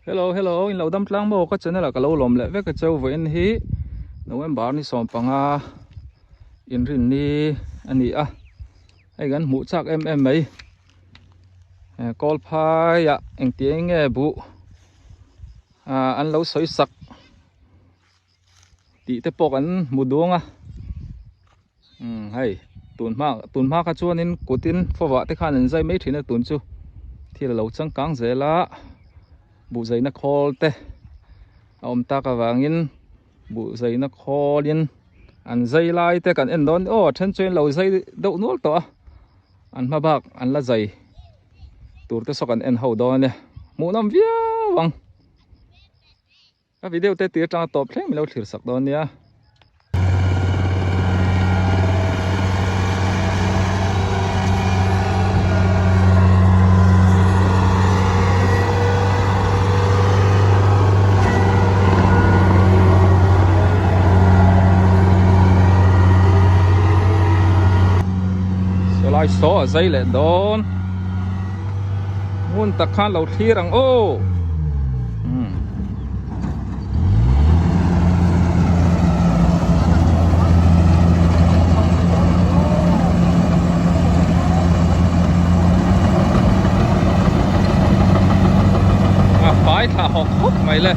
Hello, hello, in lo dam tlang mo ka channel ka lo lom le ve ka chau ve in hi November ni som panga in rin ni ani a ai gan mu chak em mai kol phai ya eng tieng nge bu an lo soi sak ti te pok an mu duanga hay tun ma ka chuan in kutin fowa te khan an zai mai thina tun chu thil lo chang kang zela bu zai na khol te om ta ka wangin bu zai na kholin an zai lai te kan en don o then chen lo zai do nol to an ma bak an la zai tur te sok an en ho don ne mu nam via wang ka video te tir tang top thleng mi lo thlir sak don nia lai so a zai le don mun ta khan lo thirang o phải thả học khúc mày lên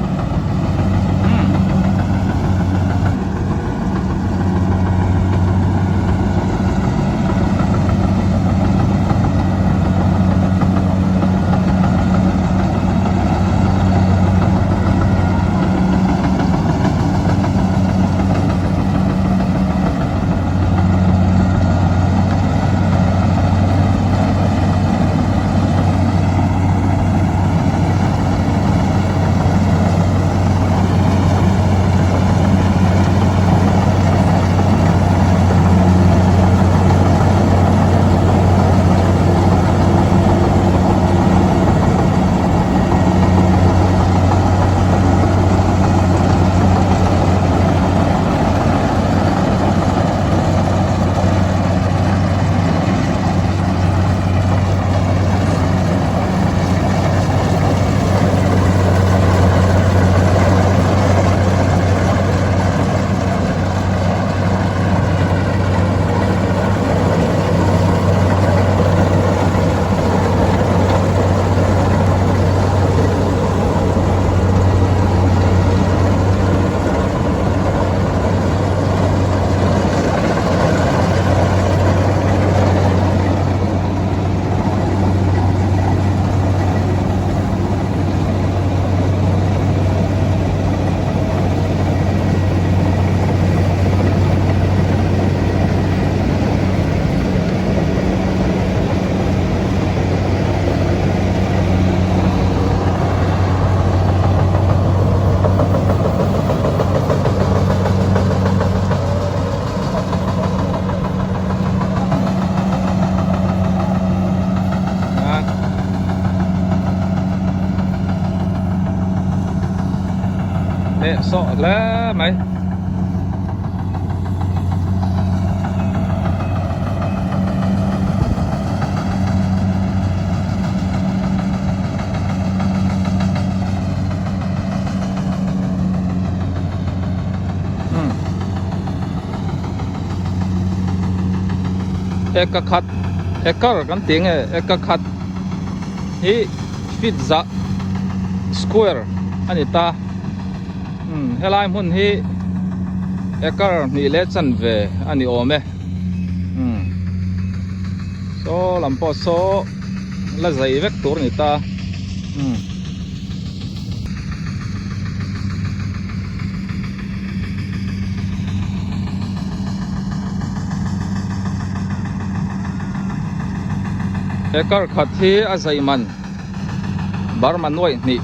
sợ lá mày eka khat ekar kan tiếng eka khat hi pizza square ani ta helai mun hi ekar ni le chan ve ani ome so lampo so la zai vek tur ni ta ekar khat hi a zai man barman noi ni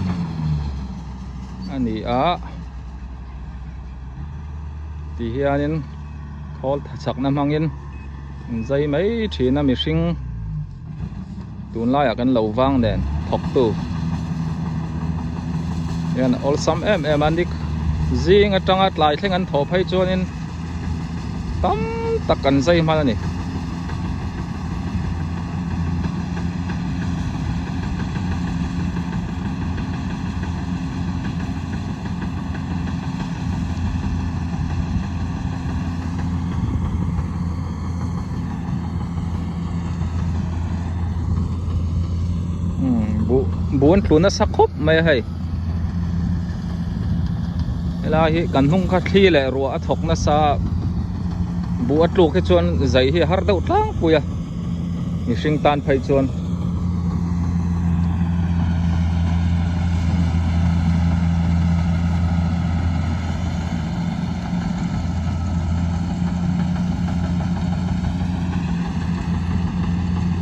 ani a thì hianin khol chak na mangin zai mai thina mi hring tun lai a kan lo wang den thok tu yan all sam em anik zing atanga tlai thleng an tho phai chuanin tam takan zai man ani buôn tụi nó sắc khốp mày hay là hi kan hung kha thli le ruwa thok na sa bu atlu ke chuan zai hi har deuh tlang puya mi hring tan phei chuan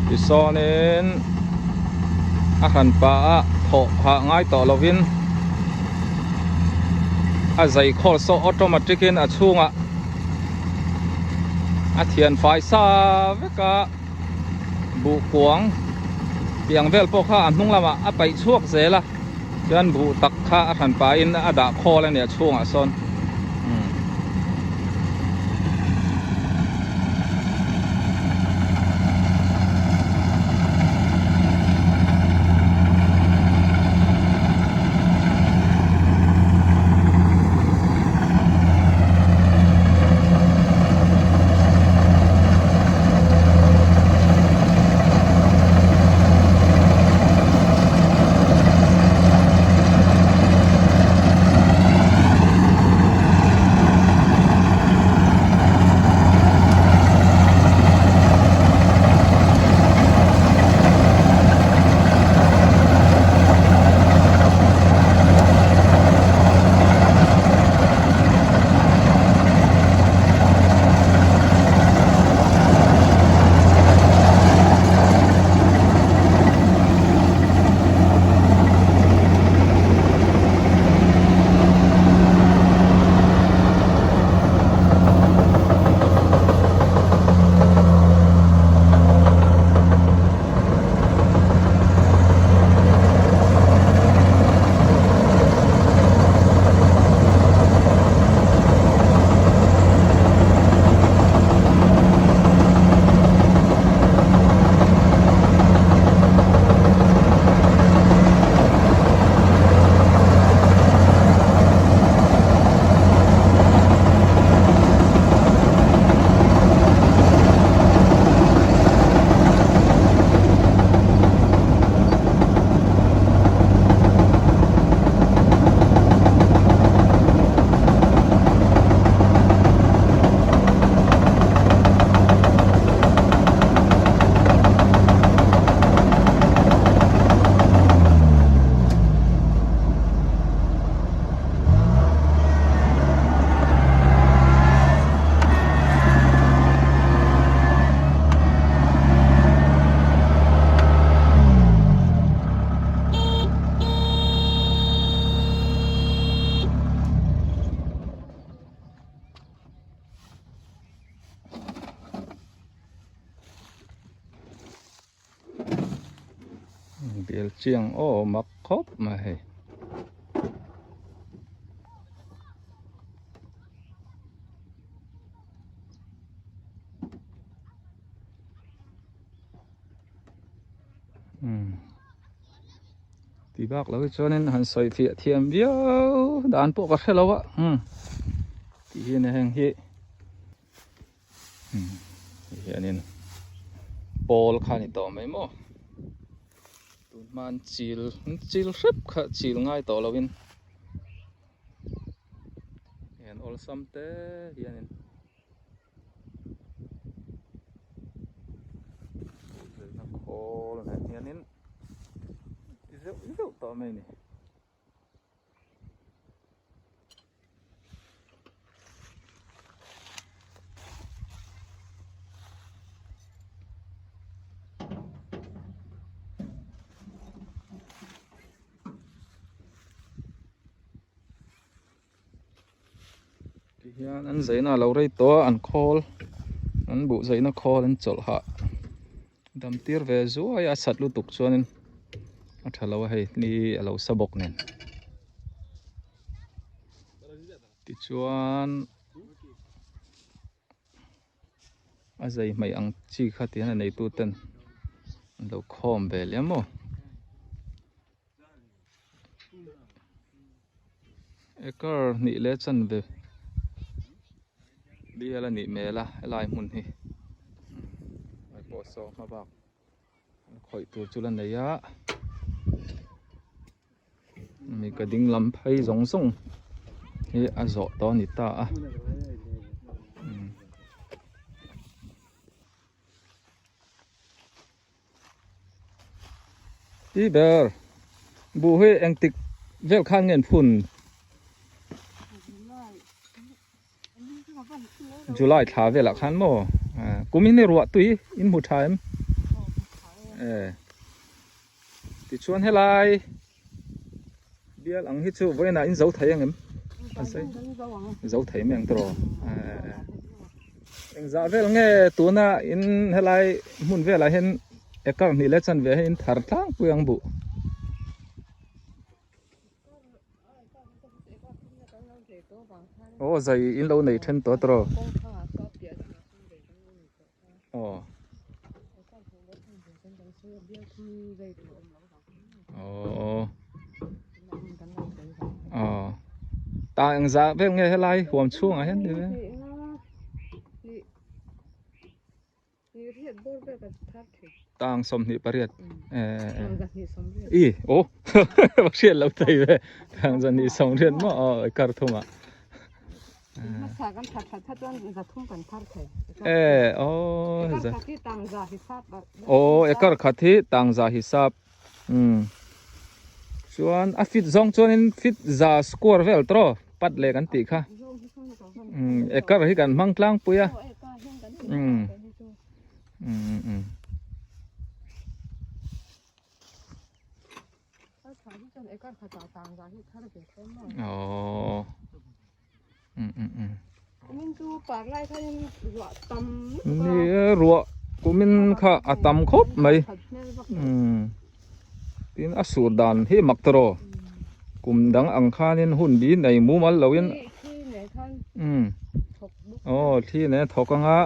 ti sonin a khan pa a tho ha ngai to lovin a zai khol so automatic in a chunga a thian fai sa veka bu kuang piang vel po kha an hnung lama a pai chuak zela chuan bu tak kha a khan pa in a da khol ani a chunga son biel chiang o mak khop ma he ti bak lo cho nên han soi thia thiam biao dan po ka khelo wa ti hi na hang hi hi anin pol khani to mai mo tun man chil shrep kha chil ngai to lovin and all samte hi anin na khol na hi anin izeu to mai ni hian an zaina lo rei to an khol an bu zaina khol an chol ha dam tir ve zu aya sat lu tuk chuanin a thalo hei ni alo sabok nen ti chuan a zai mai ang chi khatin a nei tu ten an lo khom ve lemo ekar ni le chan ve biala ni mela lai mun hi ai po so ma bak khoi tur chulan nei ya cái đinh làm phay giống sông thì rõ to nít ta đi bờ bù hơi anh tịch vel khang ngền phun July thả về là khán mò cũng in ruột tuy in một time thì chuan hay lại bia lăng hít chú với là in dấu thấy anh em dấu thấy mình rồi anh ra về nghe tuần na in hay lại muốn về là hiện cái này lấy chân về hiện thar thang puang bu ô dây in lâu này chân to rồi tàng giá về nghe lại huam chuông à hết đi tàng sôm nị bariat ý ô bác sĩ lâu tay về tàng dân nị sôm riết mà card thùng à ô card khát thì tàng giá hisab chuan a fit zong chuan in fit za score vel tro pat le kan ti kha ekar hi kan mang tlang puya ni ruộng kumin kha atam khop mai tin asudan hi maktro kum dang ang khanin hun bi nei mu mal loin thi ne thokanga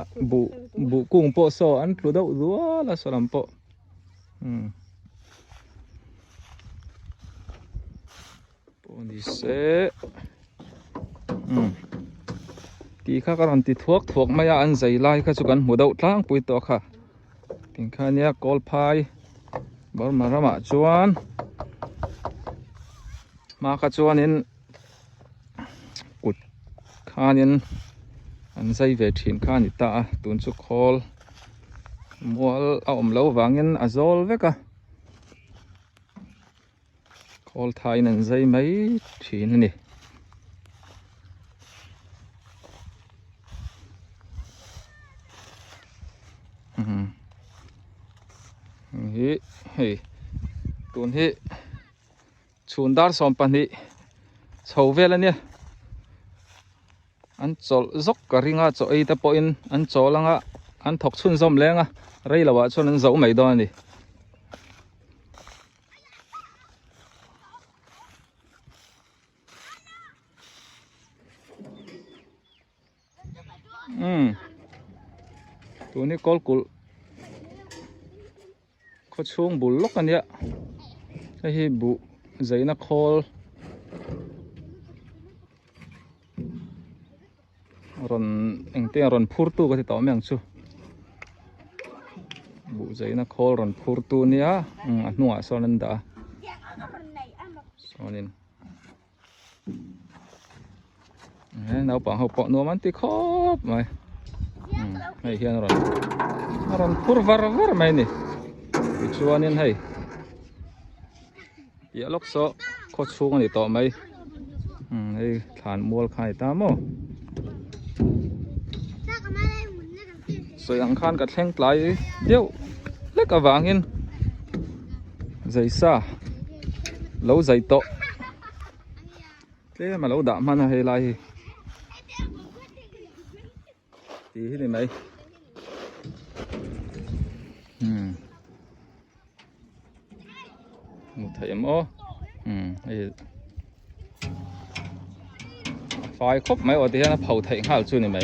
bu kung po so an tlu dau ruwa la solam po ni se ti kha karon ti thuak maya an zai lai kha chu kan mu dau tlang pui to kha tin kha nia kol phai bor marama chuan ma kha chuan in kut khanin an zai ve thin kha ni ta tun chu khol mual a om lo wangin a zol veka khol thai nan zai mai thin ni hi tun hi chundar som pani chho vel ania an chol zok ka ringa cho ei ta po in an cholanga an thok chhun zom lenga rei lawa chon an zo mai do ani tuni kol kul kho chung bul lok ania hi bu zaina khol ron engte ron phur tu ka ti taw meng chu bu zaina khol ron phur tu nia a hnuah sawn an da sawn in naupang ho pawh nuam an ti khop mai hei hian ron phur var mai ni ti chuan in hei ya lok so kho chung ani to mai hei thlan mual khai ta mo soi ang khan ka thleng tlai deuh lek awangin zaisa lo zai to tle ma lo da man hei lai ti hi ni mai một thầy em ô phải khóc mấy ở đây nó phâu thầy hào chưa này mày